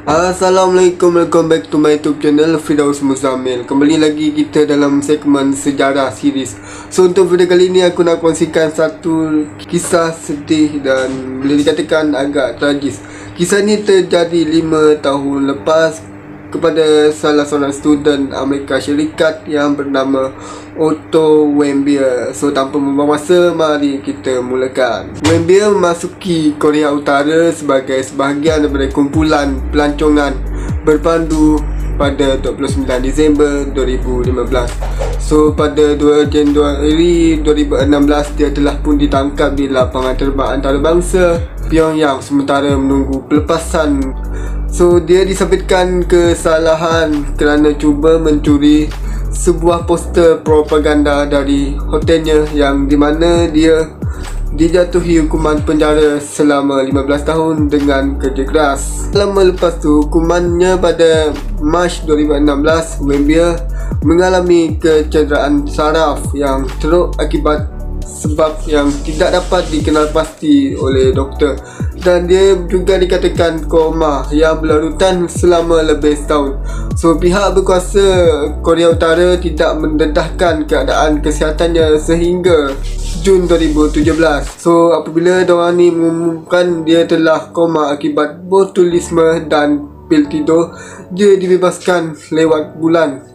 Assalamualaikum, welcome back to my YouTube channel Firdaus Muzamil. Kembali lagi kita dalam segmen sejarah series. So untuk video kali ini aku nak kongsikan satu kisah sedih dan boleh dikatakan agak tragis. Kisah ni terjadi 5 tahun lepas kepada salah seorang student Amerika Syarikat yang bernama Otto Warmbier. So tanpa membuang masa, mari kita mulakan. Warmbier memasuki Korea Utara sebagai sebahagian daripada kumpulan pelancongan berpandu pada 29 Disember 2015. So pada 2 Januari 2016 dia telah pun ditangkap di lapangan terbang antarabangsa Pyongyang sementara menunggu pelepasan. So dia disabitkan kesalahan kerana cuba mencuri sebuah poster propaganda dari hotelnya yang di mana dia dijatuhi hukuman penjara selama 15 tahun dengan kerja keras. Lama lepas tu, hukumannya pada Mac 2016, Warmbier mengalami kecederaan saraf yang teruk akibat sebab yang tidak dapat dikenal pasti oleh doktor, dan dia juga dikatakan koma yang berlarutan selama lebih setahun. So pihak berkuasa Korea Utara tidak mendedahkan keadaan kesihatannya sehingga Jun 2017. So apabila diorang ni mengumumkan dia telah koma akibat botulisme dan pil tidur, dia dibebaskan lewat bulan.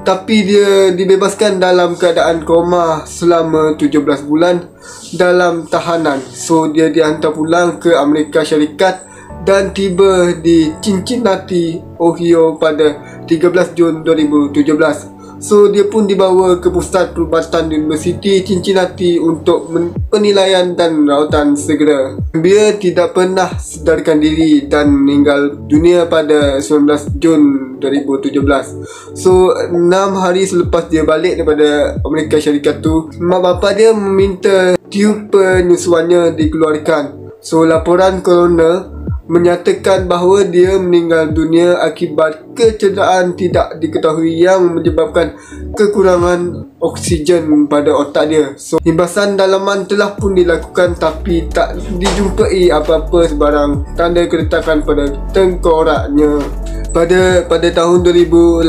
Tapi dia dibebaskan dalam keadaan koma selama 17 bulan dalam tahanan. So dia dihantar pulang ke Amerika Syarikat dan tiba di Cincinnati, Ohio pada 13 Jun 2017. So dia pun dibawa ke pusat perubatan Universiti Cincinnati untuk penilaian dan rawatan segera. Dia tidak pernah sedarkan diri dan meninggal dunia pada 19 Jun 2017. So 6 hari selepas dia balik daripada Amerika Syarikat tu, mak bapa dia meminta tiup penyusuannya dikeluarkan. So laporan coroner menyatakan bahawa dia meninggal dunia akibat kecederaan tidak diketahui yang menyebabkan kekurangan oksigen pada otak dia. So himbasan dalaman telah pun dilakukan tapi tak dijumpai apa-apa sebarang tanda keretakan pada tengkoraknya. Pada tahun 2018,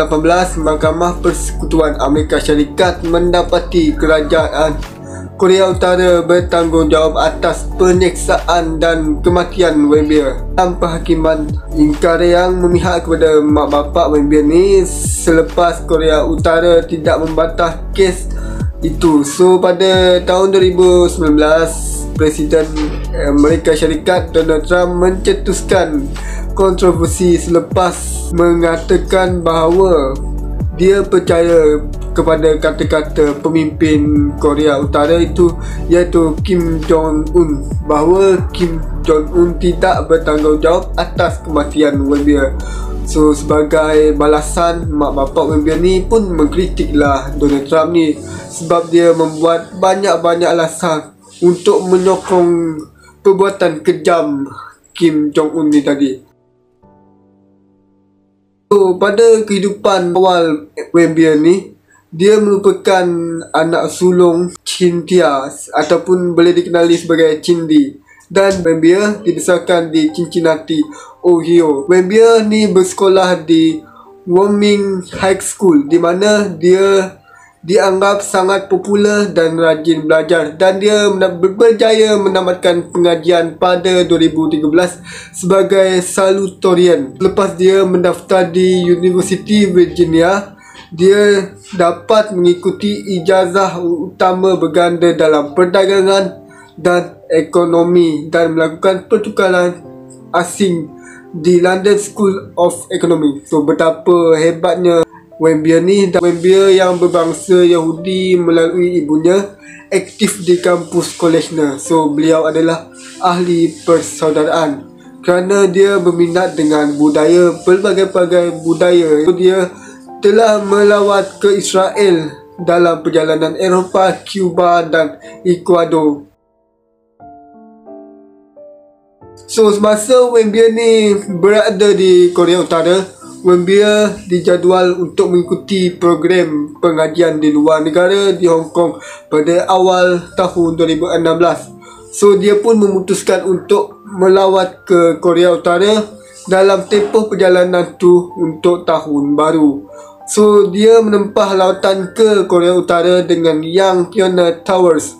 Mahkamah Persekutuan Amerika Syarikat mendapati kerajaan Korea Utara bertanggungjawab atas penyeksaan dan kematian Warmbier. Dalam penghakiman ingkar yang memihak kepada mak bapak Warmbier ni selepas Korea Utara tidak membantah kes itu. So pada tahun 2019, Presiden Amerika Syarikat Donald Trump mencetuskan kontroversi selepas mengatakan bahawa dia percaya kepada kata-kata pemimpin Korea Utara itu, iaitu Kim Jong-un, bahawa Kim Jong-un tidak bertanggungjawab atas kematian Warmbier. So sebagai balasan, mak bapak Warmbier ni pun mengkritiklah Donald Trump ni sebab dia membuat banyak-banyak alasan untuk menyokong perbuatan kejam Kim Jong-un ni tadi. So pada kehidupan awal Warmbier ni, dia merupakan anak sulung Cynthia ataupun boleh dikenali sebagai Cindy, dan Warmbier dibesarkan di Cincinnati, Ohio. Warmbier ni bersekolah di Wyoming High School di mana dia dianggap sangat popular dan rajin belajar, dan dia berjaya menamatkan pengajian pada 2013 sebagai salutatorian. Lepas dia mendaftar di University Virginia, dia dapat mengikuti ijazah utama berganda dalam perdagangan dan ekonomi dan melakukan pertukaran asing di London School of Economy. So betapa hebatnya Warmbier ni. Warmbier yang berbangsa Yahudi melalui ibunya aktif di kampus kolejnya. So beliau adalah ahli persaudaraan kerana dia berminat dengan budaya, pelbagai-bagai budaya. So dia telah melawat ke Israel dalam perjalanan Eropah, Cuba dan Ecuador. So semasa Warmbier ni berada di Korea Utara, Warmbier dijadual untuk mengikuti program pengajian di luar negara di Hong Kong pada awal tahun 2016. So dia pun memutuskan untuk melawat ke Korea Utara dalam tempoh perjalanan tu untuk tahun baru. So dia menempah lautan ke Korea Utara dengan Yang Pyeongnam Towers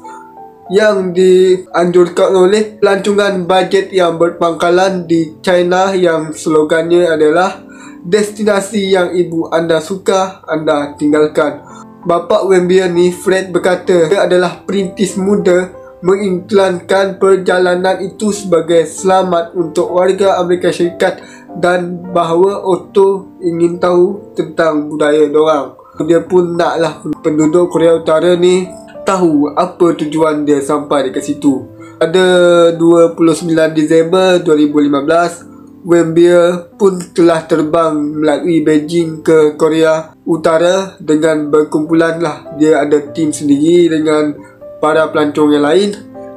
yang dianjurkan oleh pelancongan bajet yang berpangkalan di China yang slogannya adalah destinasi yang ibu anda suka, anda tinggalkan. Bapa Wembley ni, Fred, berkata dia adalah perintis muda mengiklankan perjalanan itu sebagai selamat untuk warga Amerika Syarikat dan bahawa Otto ingin tahu tentang budaya dorang. Dia pun naklah penduduk Korea Utara ni tahu apa tujuan dia sampai dekat situ. Pada 29 Disember 2015, Wembley pun telah terbang melalui Beijing ke Korea Utara dengan berkumpulan lah. Dia ada tim sendiri dengan para pelancong yang lain,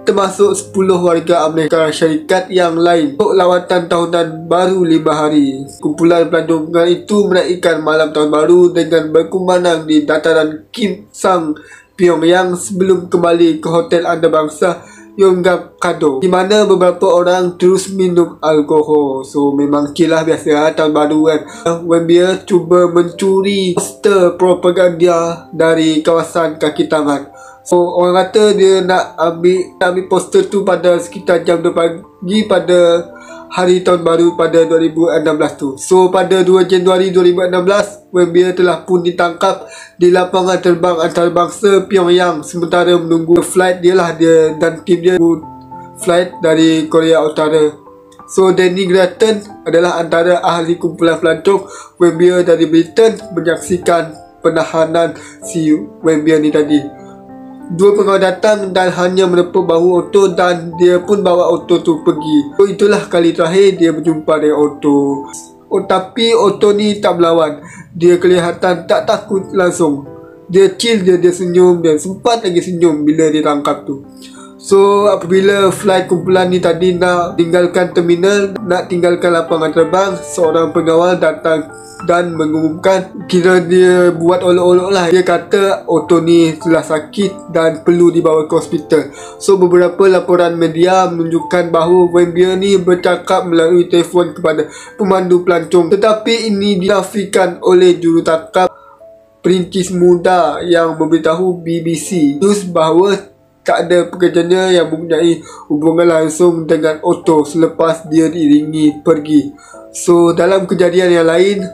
termasuk 10 warga Amerika Syarikat yang lain untuk lawatan tahunan baru 5 hari. Kumpulan pelancongan itu menaikkan malam tahun baru dengan berkumandang di dataran Kim Sang, Pyongyang sebelum kembali ke hotel antarabangsa Yonggap-do, di mana beberapa orang terus minum alkohol. So memang kilah biasa tahun baru kan. Wembley cuba mencuri poster propaganda dari kawasan kaki tangan. So orang kata dia nak ambil poster tu pada sekitar jam 2 pagi pada hari tahun baru pada 2016 tu. So pada 2 Januari 2016, Wembley telah pun ditangkap di lapangan terbang antarabangsa Pyongyang sementara menunggu flight dia dan tim dia flight dari Korea Utara. So Danny Grattan adalah antara ahli kumpulan pelancong Wembley dari Britain menyaksikan penahanan si Wembley ni tadi. Dua pengawal datang dan hanya menepuk bahu Otto dan dia pun bawa Otto tu pergi. So itulah kali terakhir dia berjumpa dengan Otto. Tapi Otto ni tak melawan. Dia kelihatan tak takut langsung. Dia chill, dia senyum dan sempat lagi senyum bila dia tangkap tu. So apabila flight kumpulan ni tadi nak tinggalkan terminal, nak tinggalkan lapangan terbang, seorang pengawal datang dan mengumumkan, kira dia buat olok-olok lah. Dia kata Otto ni telah sakit dan perlu dibawa ke hospital. So beberapa laporan media menunjukkan bahawa Wembley ni bercakap melalui telefon kepada pemandu pelancong, tetapi ini dinafikan oleh jurutakap perintis muda yang memberitahu BBC News bahawa tak ada pekerjanya yang mempunyai hubungan langsung dengan Otto selepas dia diiringi pergi. So dalam kejadian yang lain,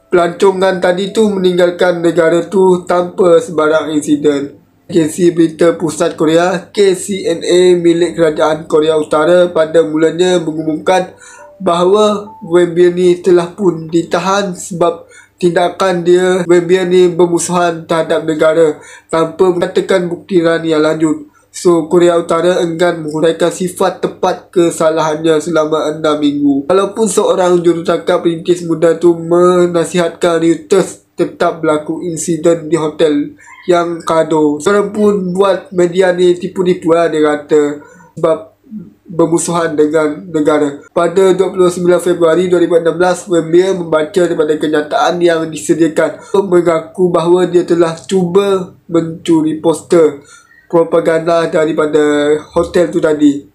pelancongan tadi tu meninggalkan negara tu tanpa sebarang insiden. Agensi Berita Pusat Korea KCNA milik Kerajaan Korea Utara pada mulanya mengumumkan bahawa Wembley ni telah pun ditahan sebab tindakan dia Wembley ni bermusuhan terhadap negara tanpa mengatakan buktiran yang lanjut. So Korea Utara enggan menguraikan sifat tepat kesalahannya selama 6 minggu. Walaupun seorang jurucakap perintis muda tu menasihatkan Reuters tetap berlaku insiden di hotel yang kado. Seorang pun buat media ni tipu-tipu lah, dia kata, sebab bermusuhan dengan negara. Pada 29 Februari 2016, Wembley membaca daripada kenyataan yang disediakan, mengaku bahawa dia telah cuba mencuri poster propaganda daripada hotel tu tadi.